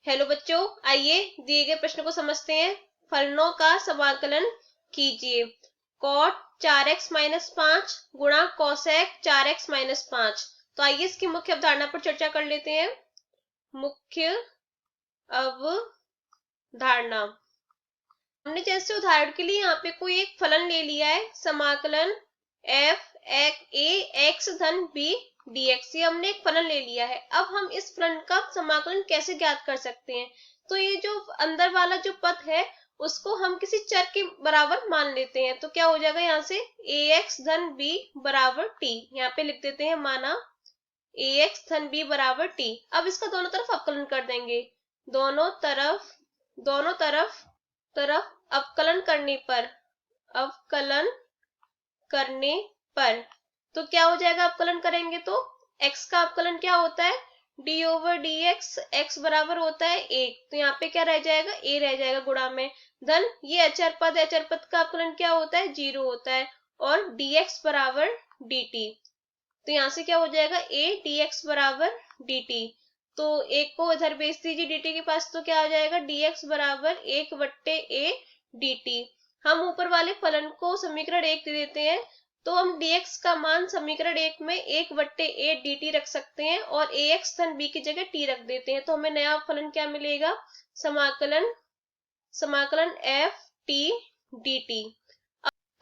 Hello बच्चों, आइए दिए गए प्रश्न को समझते हैं। फलनों का समाकलन कीजिए। कॉट 4x-5 गुणा कोसेक 4x-5। तो आइए इसकी मुख्य अवधारणा पर चर्चा कर लेते हैं। मुख्य अवधारणा, हमने जैसे उदाहरण के लिए यहाँ पे कोई एक फलन ले लिया है, समाकलन f a x धन b dx। ये हमने एक फलन ले लिया है। अब हम इस फलन का समाकलन कैसे ज्ञात कर सकते हैं? तो ये जो अंदर वाला जो पद है उसको हम किसी चर के बराबर मान लेते हैं। तो क्या हो जाएगा, यहाँ से ax धन b बराबर t, यहाँ पे लिख देते हैं माना ax धन b बराबर t। अब इसका दोनों तरफ अवकलन कर देंगे। दोनों तरफ अवकलन करने पर तो क्या हो जाएगा? अवकलन करेंगे तो x का अवकलन क्या होता है? d over D x, x बराबर होता है 1। तो यहाँ पे क्या रह जाएगा? a रह जाएगा गुणा में। धन ये अचर पद का अवकलन क्या होता है? 0 होता है। और dx बराबर dt। तो यहाँ से क्या हो जाएगा? a dx बराबर dt। तो एक को इधर भेज दीजिए dt के पास, तो क्या आ जाएगा? dx बराबर 1/a dt। हम ऊपर वाले फलन को समीकरण 1 दे देते हैं, तो हम dx का मान समीकरण 1 में 1/a dt रख सकते हैं और ax धन b की जगह t रख देते हैं। तो हमें नया फलन क्या मिलेगा? समाकलन f t dt।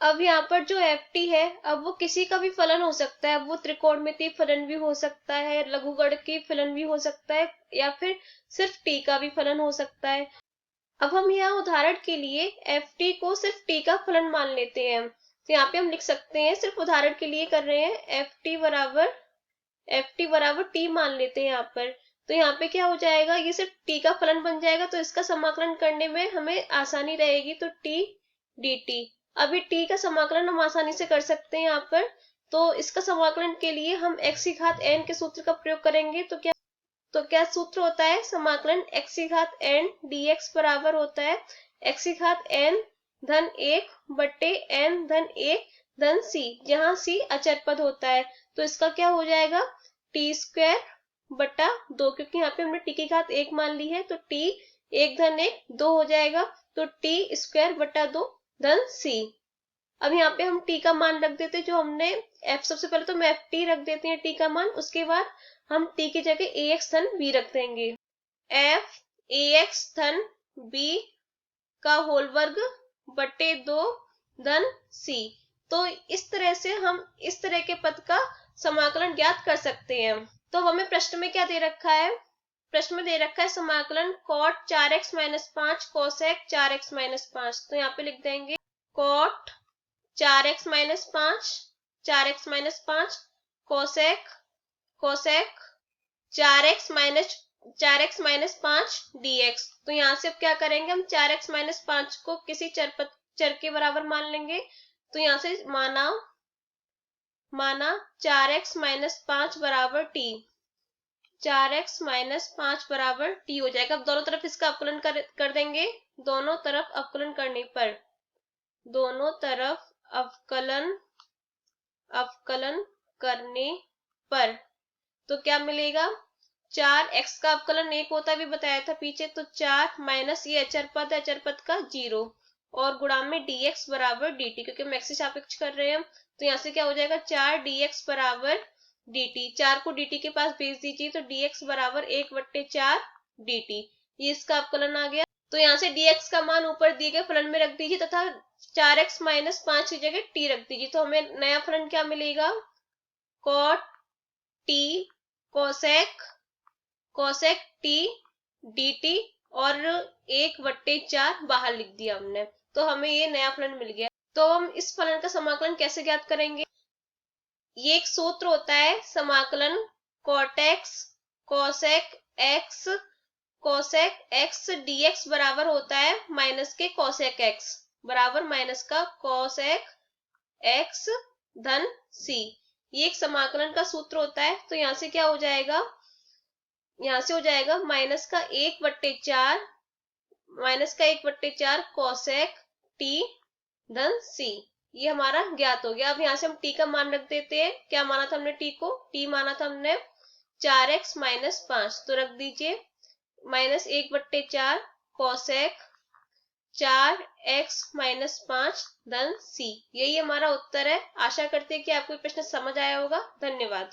अब यहाँ पर जो एफ टी है, अब वो किसी का भी फलन हो सकता है। वो त्रिकोणमितीय फलन भी हो सकता है, लघुगणकीय फलन भी हो सकता है, या फिर सिर्फ टी का भी फलन हो सकता है। अब हम यहाँ उदाहरण के लिए एफ टी को सिर्फ टी का फलन मान लेते हैं। तो यहाँ पे हम लिख सकते हैं, सिर्फ उदाहरण के लिए कर रहे हैं, एफ टी बराबर टी मान लेते हैं यहाँ पर। तो यहाँ पे क्या हो जाएगा? ये सिर्फ टी का फलन बन जाएगा, तो इसका समाकलन करने में हमें आसानी रहेगी। तो टी डी टी। अभी t का समाकलन हम आसानी से कर सकते हैं यहाँ पर। तो इसका समाकलन के लिए हम x की घात n के सूत्र का प्रयोग करेंगे। तो क्या सूत्र होता है? समाकलन x की घात n dx बराबर होता है x की घात n धन 1/n धन 1 धन c, जहाँ c अचर पद होता है। तो इसका क्या हो जाएगा? t²/2, क्योंकि यहाँ पे हमने t की घात 1 मान ली है। तो t 1 धन 1 2 हो जाएगा। तो t²/2 धन c। अब यहाँ पे हम t का मान रख देते हैं, जो हमने f, सबसे पहले तो हम एफ टी रख देते हैं t का मान, उसके बाद हम t की जगह ax धन b रख देंगे। f ax धन b का होल वर्ग बटे 2 धन c। तो इस तरह से हम इस तरह के पद का समाकलन ज्ञात कर सकते हैं। तो हमें प्रश्न में क्या दे रखा है? प्रश्न में दे रखा है समाकलन cot 4x-5 कोसेक 4x-5। तो यहाँ पे लिख देंगे cot 4x-5 cosec 4x-5 dx। तो यहाँ से अब क्या करेंगे? हम 4x-5 को किसी चर के बराबर मान लेंगे। तो यहाँ से माना 4x-5 बराबर t, 4x-5 बराबर t हो जाएगा। अब दोनों तरफ इसका अवकलन कर देंगे। दोनों तरफ अवकलन करने पर तो क्या मिलेगा? 4x का अवकलन 1 होता है, भी बताया था पीछे। तो 4 माइनस ये अचर पद का 0 और गुणा में dx बराबर dt, क्योंकि हम x से सापेक्ष कर रहे हैं। तो यहाँ से क्या हो जाएगा? 4 dx बराबर dt। 4 को dt के पास भेज दीजिए, तो dx बराबर 1/4 dt। ये इसका अवकलन आ गया। तो यहाँ से dx का मान ऊपर दिए गए फलन में रख दीजिए तथा 4x-5 की जगह t रख दीजिए। तो हमें नया फलन क्या मिलेगा? cot t cosec t dt और 1/4 बाहर लिख दिया हमने। तो हमें ये नया फलन मिल गया। तो हम इस फलन का समाकलन कैसे ज्ञात करेंगे? ये एक सूत्र होता है, समाकलन cot कोसेक x dx बराबर होता है माइनस के कोसेक x बराबर माइनस का कोसेक x धन c। ये एक समाकलन का सूत्र होता है। तो यहाँ से क्या हो जाएगा? यहाँ से हो जाएगा माइनस का 1/4 कोसेक t धन c। ये हमारा ज्ञात हो गया। अब यहाँ से हम t का मान रख देते हैं। क्या माना था हमने t को? t माना था हमने 4x-5, तो रख दीजिए -1/4 कोसेक 4x-5 धन c। यही हमारा उत्तर है। आशा करते हैं कि आपको ये प्रश्न समझ आया होगा। धन्यवाद।